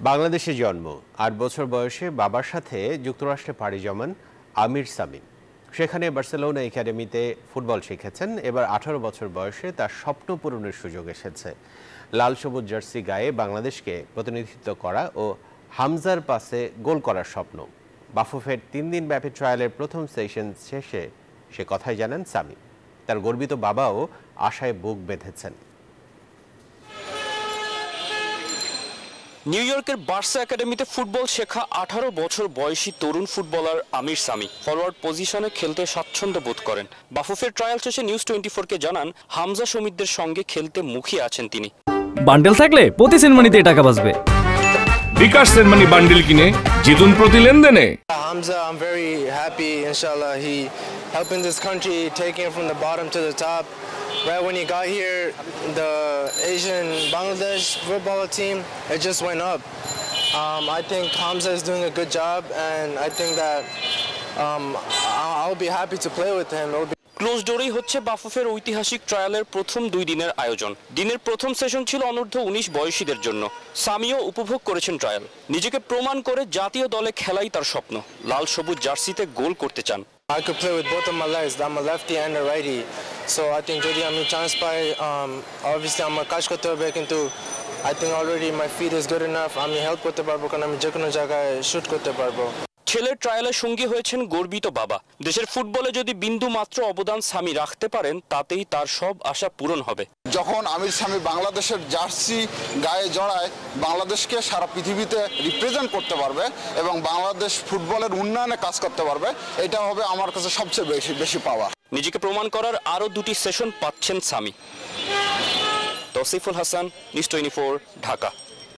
বাংলাদেশে জন্ম ৮ বছর বয়সে বাবার সাথে যুক্তরাষ্ট্রে পাড়ি জমান আমির সামি সেখানে বার্সেলোনা একাডেমিতে ফুটবল শিখেছেন। এবার ১৮ বছর বয়সে তার স্বপ্ন পূরণের সুযোগ এসেছে। লাল সবুজ জার্সি গায়ে বাংলাদেশকে প্রতিনিধিত্ব করা ও হামজার পাসে গোল করার স্বপ্ন। বাফুফের ৩ দিন ব্যাপী ট্রায়ালের প্রথম সেশন শেষে সে কথাই জানান সামি। তার গর্বিত বাবাও আশায় বুক বেঁধেছেন। নিউ ইয়র্কের বার্সা একাডেমিতে ফুটবল শেখা ১৮ বছর বয়সী তরুণ ফুটবলার আমির সামি ফরওয়ার্ড পজিশনে খেলতে স্বাচ্ছন্দ্য বোধ করেন। বাফুফের ট্রায়াল শেষে নিউজ 24-কে জানান হামজা সমিতদের সঙ্গে খেলতে মুখিয়ে আছেন তিনি। বান্ডেল থাকলে প্রতি সেনমানিতে টাকা বাঁচবে। বিকাশ সেনমানি বান্ডেল কিনে জিতুন প্রতি লেনদেনে। Hamza, I'm very happy, inshallah. He helping this country, taking it from the bottom to the top. Right when he got here, the Asian Bangladesh football team, it just went up. I think Hamza is doing a good job, and I think that I'll be happy to play with him. Close ডোরেই হচ্ছে বাফুফের ঐতিহাসিক ট্রায়ালের প্রথম ২ দিনের আয়োজন। দিনের প্রথম session ছিল অনূর্ধ্ব ১৯ বয়সীদের জন্য। সামিও উপভোগ করেছেন ট্রায়াল। নিজেকে প্রমাণ করে জাতীয় দলে খেলাই তার স্বপ্ন। লাল সবুজ জার্সিতে গোল করতে চান। I could play with both of my legs. I'm a lefty and a righty. So I think যদি আমি চান্স পাই, obviously আমার কাজ করতে হবে, কিন্তু I think already my feet is good enough. আমি হেল্প করতে পারবো, কারণ আমি যে কোনো জায়গায় শুট করতে পারবো। ছেলের ট্রায়ালের সঙ্গী হয়েছেন গর্বিত বাবা। দেশের ফুটবলে যদি বিন্দু মাত্র অবদান সামি রাখতে পারেন, তাতেই তার সব আশা পূরণ হবে। যখন আমির সামি বাংলাদেশের জার্সি গায়ে জড়ায়, বাংলাদেশকে সারা পৃথিবীতে রিপ্রেজেন্ট করতে পারবে এবং বাংলাদেশ ফুটবলের উন্নয়নে কাজ করতে পারবে, এটা হবে আমার কাছে সবচেয়ে বেশি পাওয়া। নিজেকে প্রমাণ করার আরও 2টি সেশন পাচ্ছেন সামি। তৌসিফুল হাসান, নিউজ 24, ঢাকা।